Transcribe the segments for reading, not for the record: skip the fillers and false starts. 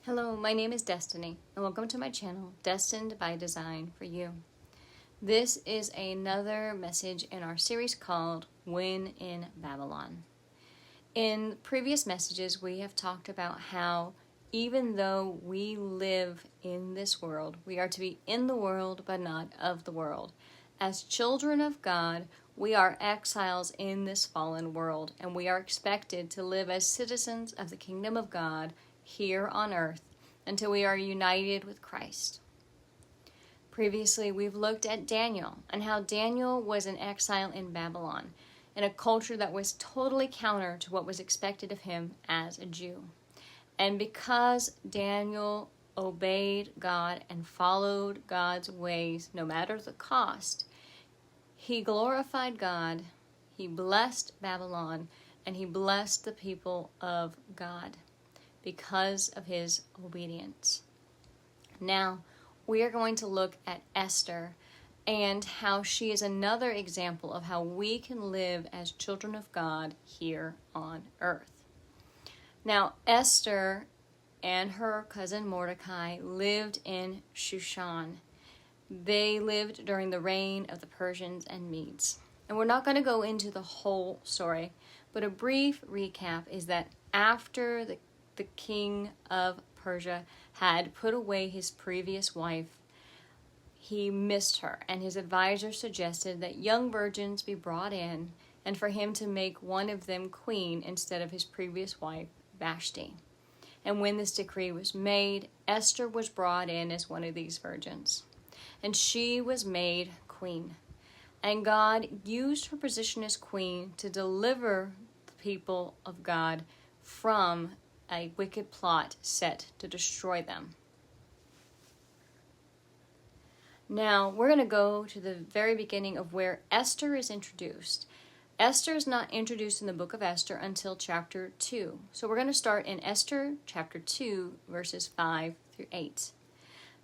Hello, my name is Destiny, and welcome to my channel, Destined by Design for You. This is another message in our series called When in Babylon. In previous messages, we have talked about how even though we live in this world, we are to be in the world but not of the world. As children of God, we are exiles in this fallen world, and we are expected to live as citizens of the kingdom of God here on earth until we are united with Christ. Previously, we've looked at Daniel and how Daniel was an exile in Babylon, in a culture that was totally counter to what was expected of him as a Jew. And because Daniel obeyed God and followed God's ways, no matter the cost, he glorified God, he blessed Babylon, and he blessed the people of God because of his obedience. Now, we are going to look at Esther and how she is another example of how we can live as children of God here on earth. Now, Esther and her cousin Mordecai lived in Shushan. They lived during the reign of the Persians and Medes. And we're not going to go into the whole story, but a brief recap is that after the king of Persia had put away his previous wife, he missed her, and his advisor suggested that young virgins be brought in and for him to make one of them queen instead of his previous wife, Vashti. And when this decree was made, Esther was brought in as one of these virgins, and she was made queen. And God used her position as queen to deliver the people of God from a wicked plot set to destroy them. Now, we're going to go to the very beginning of where Esther is introduced. Esther is not introduced in the book of Esther until chapter 2. So we're going to start in Esther chapter 2, verses 5 through 8.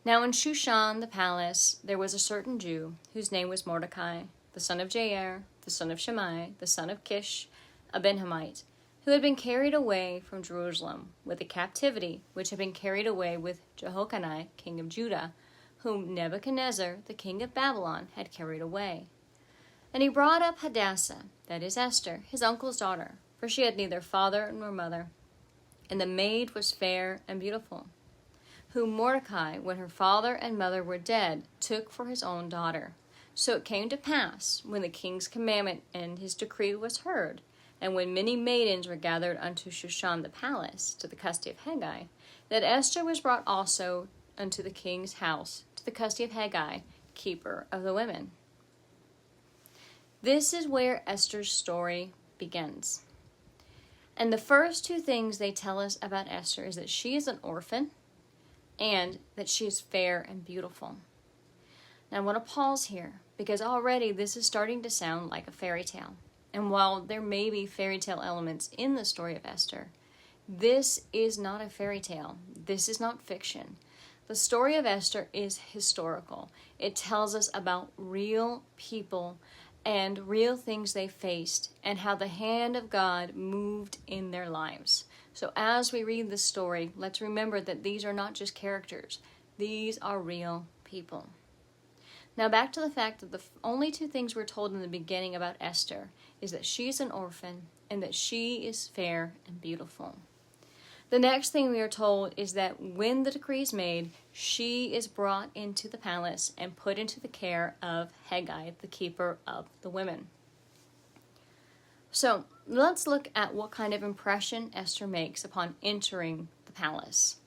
Now in Shushan the palace, there was a certain Jew, whose name was Mordecai, the son of Jair, the son of Shimei, the son of Kish, a Benhamite, who had been carried away from Jerusalem with the captivity which had been carried away with Jehoiachin, king of Judah, whom Nebuchadnezzar, the king of Babylon, had carried away. And he brought up Hadassah, that is Esther, his uncle's daughter, for she had neither father nor mother, and the maid was fair and beautiful, whom Mordecai, when her father and mother were dead, took for his own daughter. So it came to pass, when the king's commandment and his decree was heard, and when many maidens were gathered unto Shushan the palace, to the custody of Hegai, that Esther was brought also unto the king's house, to the custody of Hegai, keeper of the women. This is where Esther's story begins. And the first two things they tell us about Esther is that she is an orphan and that she is fair and beautiful. Now I want to pause here, because already this is starting to sound like a fairy tale. And while there may be fairy tale elements in the story of Esther, this is not a fairy tale. This is not fiction. The story of Esther is historical. It tells us about real people and real things they faced and how the hand of God moved in their lives. So as we read this story, let's remember that these are not just characters. These are real people. Now back to the fact that the only two things we're told in the beginning about Esther is that she's an orphan and that she is fair and beautiful. The next thing we are told is that when the decree is made, she is brought into the palace and put into the care of Hegai, the keeper of the women. So let's look at what kind of impression Esther makes upon entering the palace.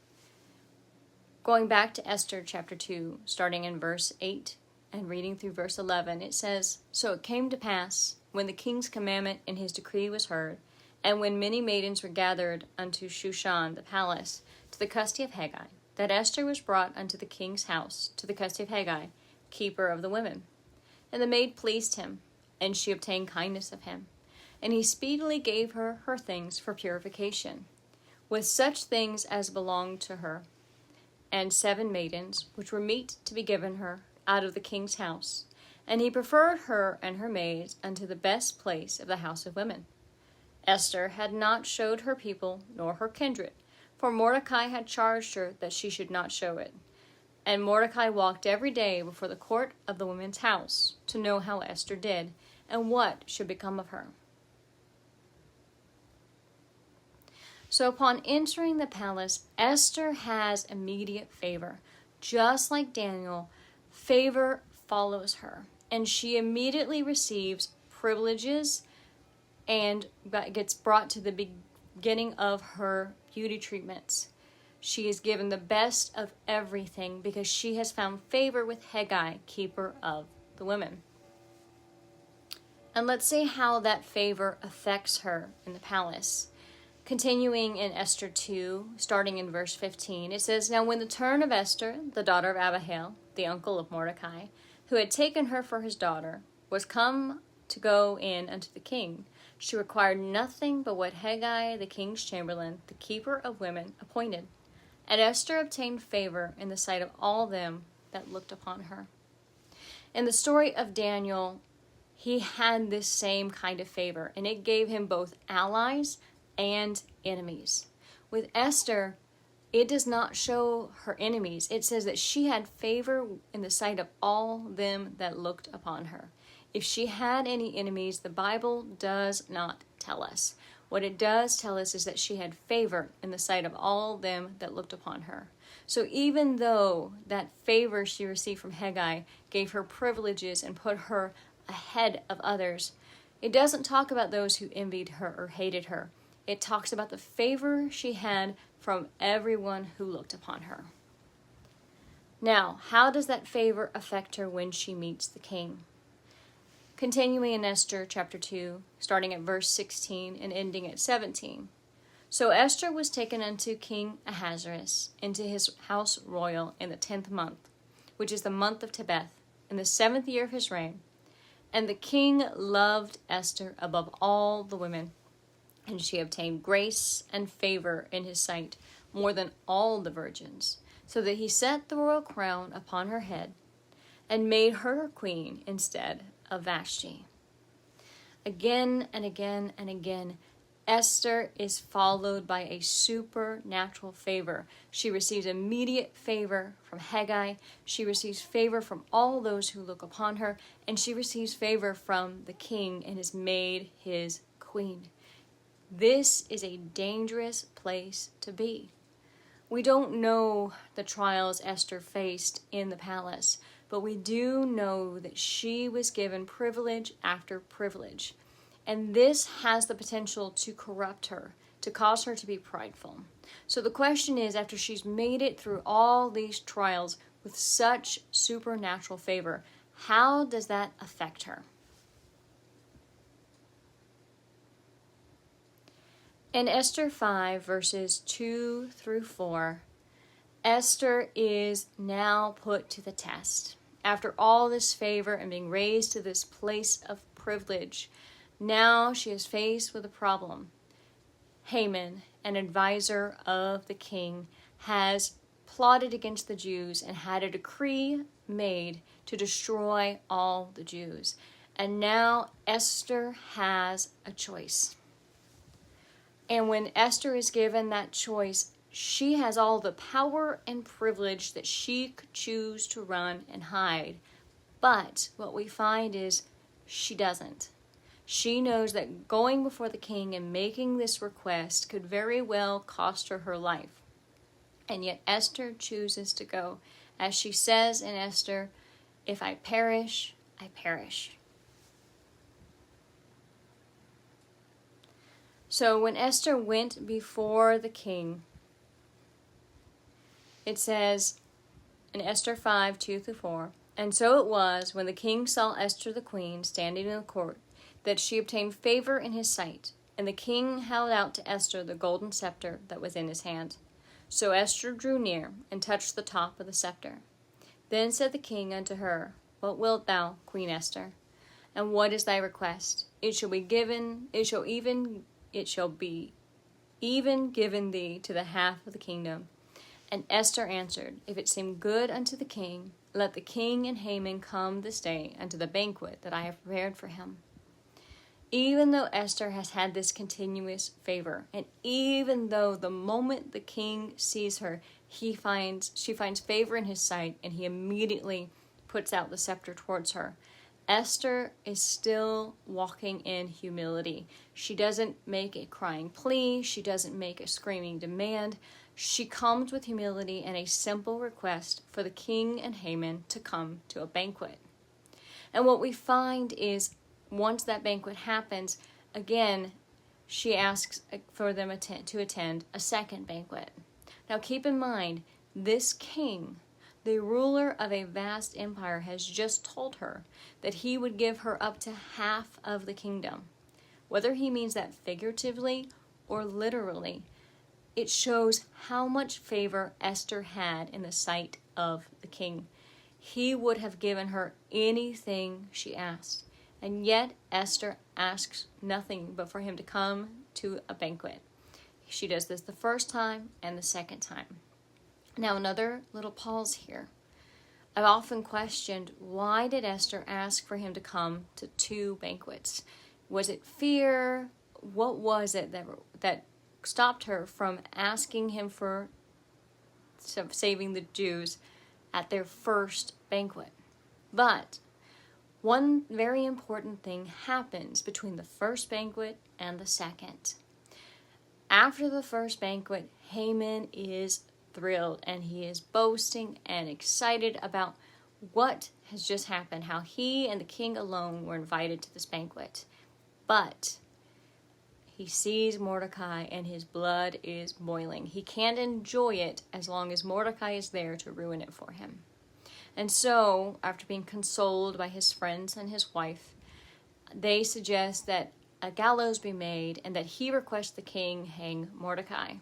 Going back to Esther chapter 2, starting in verse 8, and reading through verse 11, it says, So it came to pass, when the king's commandment and his decree was heard, and when many maidens were gathered unto Shushan the palace, to the custody of Hegai, that Esther was brought unto the king's house, to the custody of Hegai, keeper of the women. And the maid pleased him, and she obtained kindness of him. And he speedily gave her her things for purification, with such things as belonged to her, and 7 maidens, which were meet to be given her, out of the king's house, and he preferred her and her maids unto the best place of the house of women. Esther had not showed her people nor her kindred, for Mordecai had charged her that she should not show it. And Mordecai walked every day before the court of the women's house to know how Esther did and what should become of her. So upon entering the palace, Esther has immediate favor. Just like Daniel, favor follows her, and she immediately receives privileges and gets brought to the beginning of her beauty treatments. She is given the best of everything because she has found favor with Haggai, keeper of the women. And let's see how that favor affects her in the palace. Continuing in Esther 2, starting in verse 15, it says, Now when the turn of Esther, the daughter of Abihail, the uncle of Mordecai, who had taken her for his daughter, was come to go in unto the king, she required nothing but what Haggai, the king's chamberlain, the keeper of women, appointed. And Esther obtained favor in the sight of all them that looked upon her. In the story of Daniel, he had this same kind of favor, and it gave him both allies and enemies. With Esther, it does not show her enemies. It says that she had favor in the sight of all them that looked upon her. If she had any enemies, the Bible does not tell us. What it does tell us is that she had favor in the sight of all them that looked upon her. So even though that favor she received from Haggai gave her privileges and put her ahead of others, it doesn't talk about those who envied her or hated her. It talks about the favor she had from everyone who looked upon her. Now, how does that favor affect her when she meets the king? Continuing in Esther chapter 2, starting at verse 16 and ending at 17. So Esther was taken unto King Ahasuerus into his house royal in the 10th month, which is the month of Tebeth, in the 7th year of his reign. And the king loved Esther above all the women, and she obtained grace and favor in his sight more than all the virgins, so that he set the royal crown upon her head and made her queen instead of Vashti. Again and again and again, Esther is followed by a supernatural favor. She receives immediate favor from Haggai. She receives favor from all those who look upon her, and she receives favor from the king and is made his queen. This is a dangerous place to be. We don't know the trials Esther faced in the palace, but we do know that she was given privilege after privilege. And this has the potential to corrupt her, to cause her to be prideful. So the question is, after she's made it through all these trials with such supernatural favor, how does that affect her? In Esther 5, verses 2 through 4, Esther is now put to the test. After all this favor and being raised to this place of privilege, now she is faced with a problem. Haman, an advisor of the king, has plotted against the Jews and had a decree made to destroy all the Jews. And now Esther has a choice. And when Esther is given that choice, she has all the power and privilege that she could choose to run and hide. But what we find is she doesn't. She knows that going before the king and making this request could very well cost her her life. And yet Esther chooses to go. As she says in Esther, if I perish, I perish. So when Esther went before the king, it says in Esther 5, 2 through 4, And so it was, when the king saw Esther the queen standing in the court, that she obtained favor in his sight. And the king held out to Esther the golden scepter that was in his hand. So Esther drew near, and touched the top of the scepter. Then said the king unto her, What wilt thou, Queen Esther? And what is thy request? It shall be even given thee to the half of the kingdom. And Esther answered, If it seem good unto the king, let the king and Haman come this day unto the banquet that I have prepared for him. Even though Esther has had this continuous favor, and even though the moment the king sees her, she finds favor in his sight, and he immediately puts out the scepter towards her, Esther is still walking in humility. She doesn't make a crying plea. She doesn't make a screaming demand. She comes with humility and a simple request for the king and Haman to come to a banquet. And what we find is, once that banquet happens, again, she asks for them to attend a second banquet. Now keep in mind, this king, the ruler of a vast empire, has just told her that he would give her up to half of the kingdom. Whether he means that figuratively or literally, it shows how much favor Esther had in the sight of the king. He would have given her anything she asked. And yet Esther asks nothing but for him to come to a banquet. She does this the first time and the second time. Now, another little pause here. I've often questioned, why did Esther ask for him to come to 2 banquets? Was it fear? What was it that stopped her from asking him for saving the Jews at their first banquet? But one very important thing happens between the first banquet and the second. After the first banquet, Haman is thrilled, and he is boasting and excited about what has just happened, how he and the king alone were invited to this banquet. But he sees Mordecai and his blood is boiling. He can't enjoy it as long as Mordecai is there to ruin it for him. And so, after being consoled by his friends and his wife, they suggest that a gallows be made and that he request the king hang Mordecai.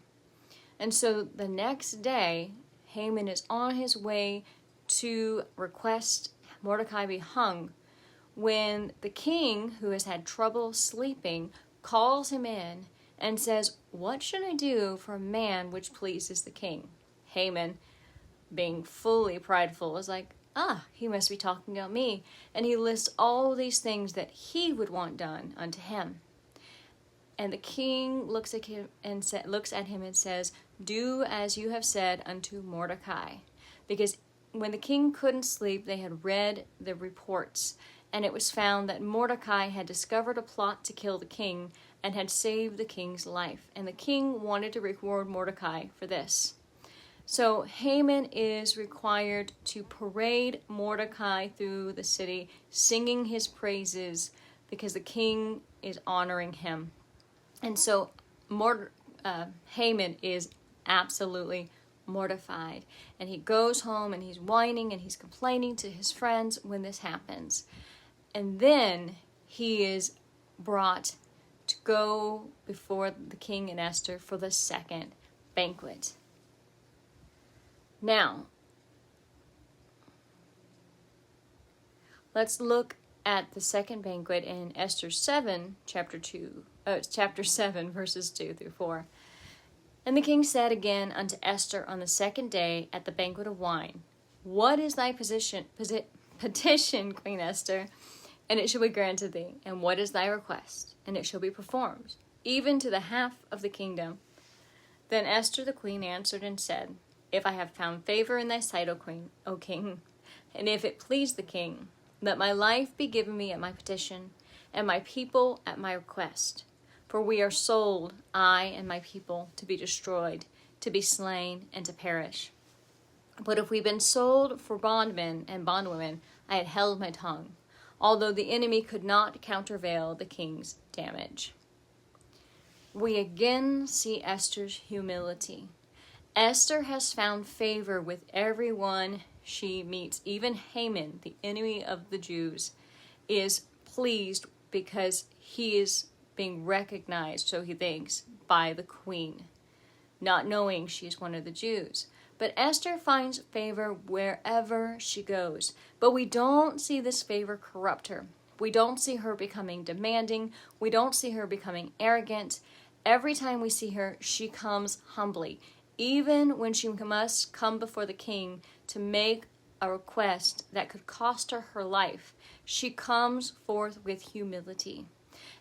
And so the next day, Haman is on his way to request Mordecai be hung when the king, who has had trouble sleeping, calls him in and says, "What should I do for a man which pleases the king?" Haman, being fully prideful, is like, he must be talking about me. And he lists all these things that he would want done unto him. And the king looks at him and says, "Do as you have said unto Mordecai." Because when the king couldn't sleep, they had read the reports, and it was found that Mordecai had discovered a plot to kill the king and had saved the king's life. And the king wanted to reward Mordecai for this. So Haman is required to parade Mordecai through the city, singing his praises, because the king is honoring him. And so Haman is absolutely mortified. And he goes home and he's whining and he's complaining to his friends when this happens. And then he is brought to go before the king and Esther for the second banquet. Now, let's look at the second banquet in Esther 7, chapter 7, verses 2 through 4. And the king said again unto Esther on the second day at the banquet of wine, "What is thy petition, Queen Esther? And it shall be granted thee. And what is thy request? And it shall be performed, even to the half of the kingdom." Then Esther the queen answered and said, "If I have found favor in thy sight, O king, and if it please the king, let my life be given me at my petition, and my people at my request. For we are sold, I and my people, to be destroyed, to be slain, and to perish. But if we've been sold for bondmen and bondwomen, I had held my tongue, although the enemy could not countervail the king's damage." We again see Esther's humility. Esther has found favor with everyone she meets. Even Haman, the enemy of the Jews, is pleased because he is being recognized, so he thinks, by the queen, not knowing she's one of the Jews. But Esther finds favor wherever she goes. But we don't see this favor corrupt her. We don't see her becoming demanding. We don't see her becoming arrogant. Every time we see her, she comes humbly. Even when she must come before the king to make a request that could cost her her life, she comes forth with humility.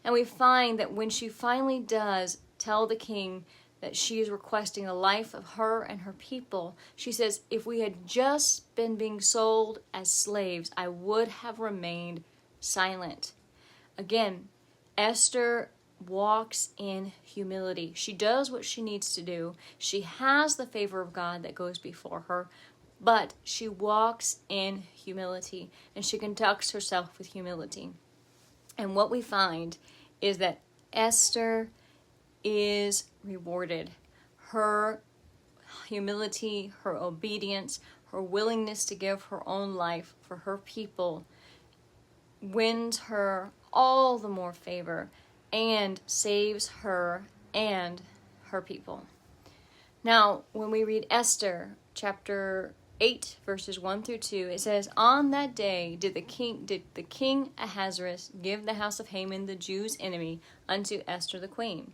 And we find that when she finally does tell the king that she is requesting the life of her and her people, she says, if we had just been being sold as slaves, I would have remained silent. Again, Esther walks in humility. She does what she needs to do. She has the favor of God that goes before her, but she walks in humility and she conducts herself with humility. And what we find is that Esther is rewarded. Her humility, her obedience, her willingness to give her own life for her people wins her all the more favor and saves her and her people. Now, when we read Esther chapter 8 verses 1 through 2, it says, on that day did the king Ahasuerus give the house of Haman the Jews' enemy unto Esther the queen.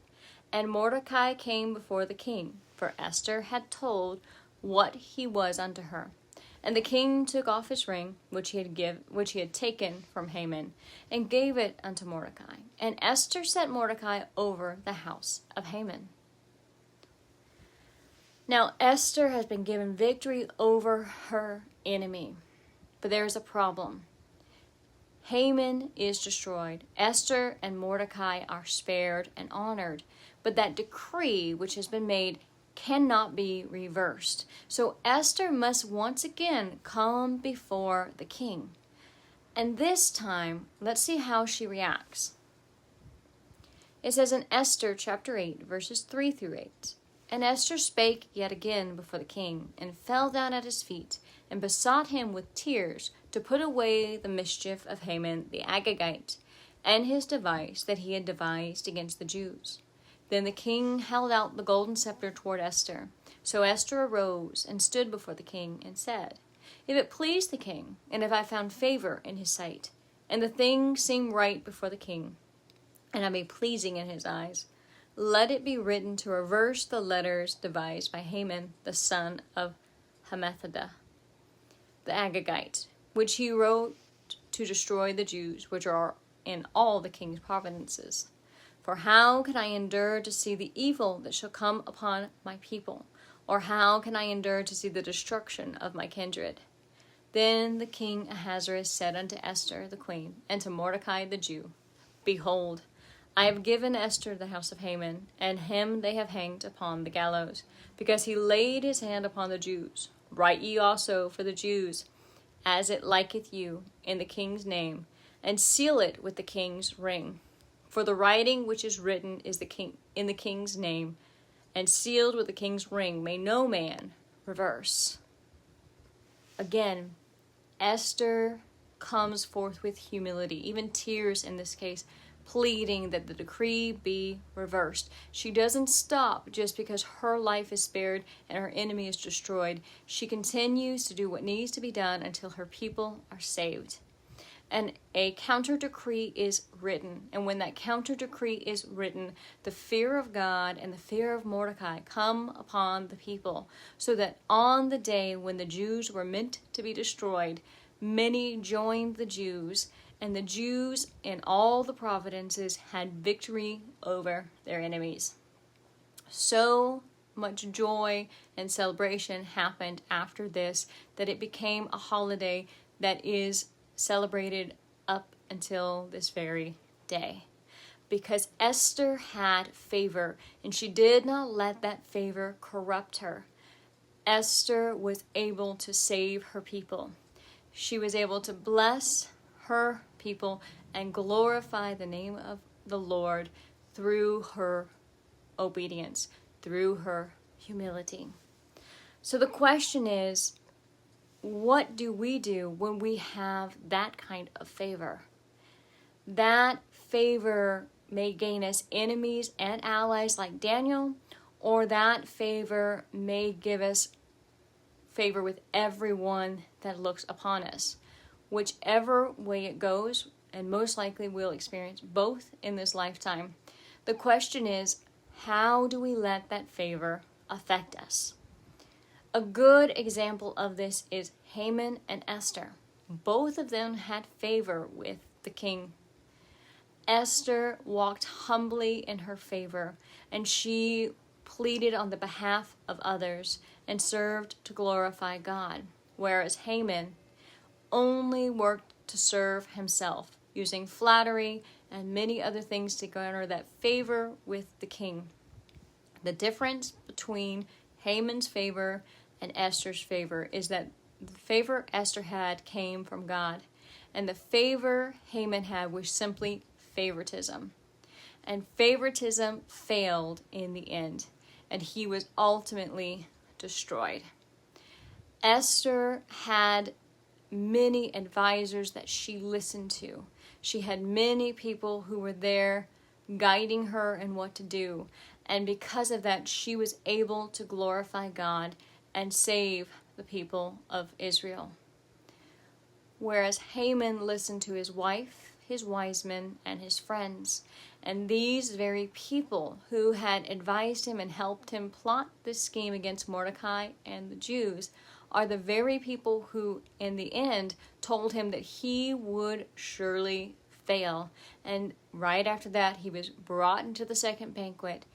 And Mordecai came before the king, for Esther had told what he was unto her. And the king took off his ring, which he had taken from Haman, and gave it unto Mordecai. And Esther set Mordecai over the house of Haman. Now, Esther has been given victory over her enemy, but there is a problem. Haman is destroyed. Esther and Mordecai are spared and honored, but that decree which has been made cannot be reversed. So Esther must once again come before the king. And this time, let's see how she reacts. It says in Esther chapter 8, verses 3 through 8, and Esther spake yet again before the king, and fell down at his feet, and besought him with tears to put away the mischief of Haman the Agagite, and his device that he had devised against the Jews. Then the king held out the golden scepter toward Esther. So Esther arose and stood before the king and said, if it please the king, and if I found favor in his sight, and the thing seem right before the king, and I be pleasing in his eyes, let it be written to reverse the letters devised by Haman, the son of Hammedatha, the Agagite, which he wrote to destroy the Jews, which are in all the king's provinces. For how can I endure to see the evil that shall come upon my people? Or how can I endure to see the destruction of my kindred? Then the king Ahasuerus said unto Esther the queen, and to Mordecai the Jew, behold, I have given Esther the house of Haman, and him they have hanged upon the gallows, because he laid his hand upon the Jews. Write ye also for the Jews, as it liketh you, in the king's name, and seal it with the king's ring. For the writing which is written is in the king's name, and sealed with the king's ring may no man reverse. Again, Esther comes forth with humility, even tears in this case, pleading that the decree be reversed. She doesn't stop just because her life is spared and her enemy is destroyed. She continues to do what needs to be done until her people are saved. And a counter decree is written. And when that counter decree is written, the fear of God and the fear of Mordecai come upon the people, so that on the day when the Jews were meant to be destroyed, many joined the Jews, and the Jews in all the provinces had victory over their enemies. So much joy and celebration happened after this that it became a holiday that is celebrated up until this very day, because Esther had favor and she did not let that favor corrupt her. Esther was able to save her people. She was able to bless her people and glorify the name of the Lord through her obedience, through her humility. So the question is, what do we do when we have that kind of favor? That favor may gain us enemies and allies like Daniel, or that favor may give us favor with everyone that looks upon us. Whichever way it goes, and most likely we'll experience both in this lifetime. The question is, how do we let that favor affect us? A good example of this is Haman and Esther. Both of them had favor with the king. Esther walked humbly in her favor, and she pleaded on the behalf of others and served to glorify God, whereas Haman only worked to serve himself, using flattery and many other things to garner that favor with the king. The difference between Haman's favor and Esther's favor is that the favor Esther had came from God, and the favor Haman had was simply favoritism. And favoritism failed in the end, and he was ultimately destroyed. Esther had many advisors that she listened to. She had many people who were there guiding her in what to do. And because of that, she was able to glorify God and save the people of Israel. Whereas Haman listened to his wife, his wise men, and his friends. And these very people who had advised him and helped him plot this scheme against Mordecai and the Jews are the very people who, in the end, told him that he would surely fail. And right after that, he was brought into the second banquet,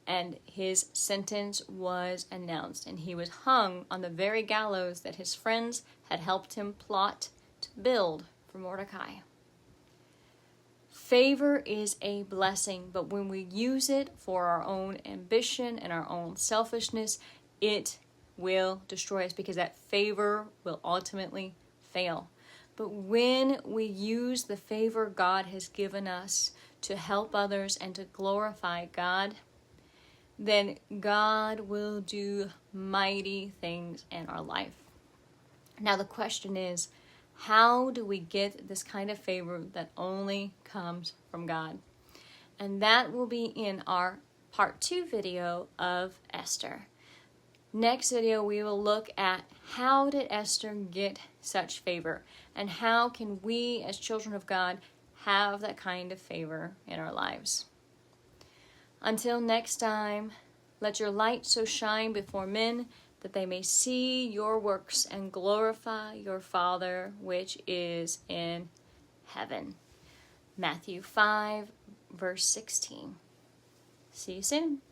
and his sentence was announced, and he was hung on the very gallows that his friends had helped him plot to build for Mordecai. Favor is a blessing, but when we use it for our own ambition and our own selfishness, it will destroy us, because that favor will ultimately fail. But when we use the favor God has given us to help others and to glorify God, then God will do mighty things in our life. Now the question is, how do we get this kind of favor that only comes from God? And that will be in our part 2 video of Esther. Next video, we will look at how did Esther get such favor, and how can we as children of God have that kind of favor in our lives. Until next time, let your light so shine before men that they may see your works and glorify your Father which is in heaven. Matthew 5, verse 16. See you soon.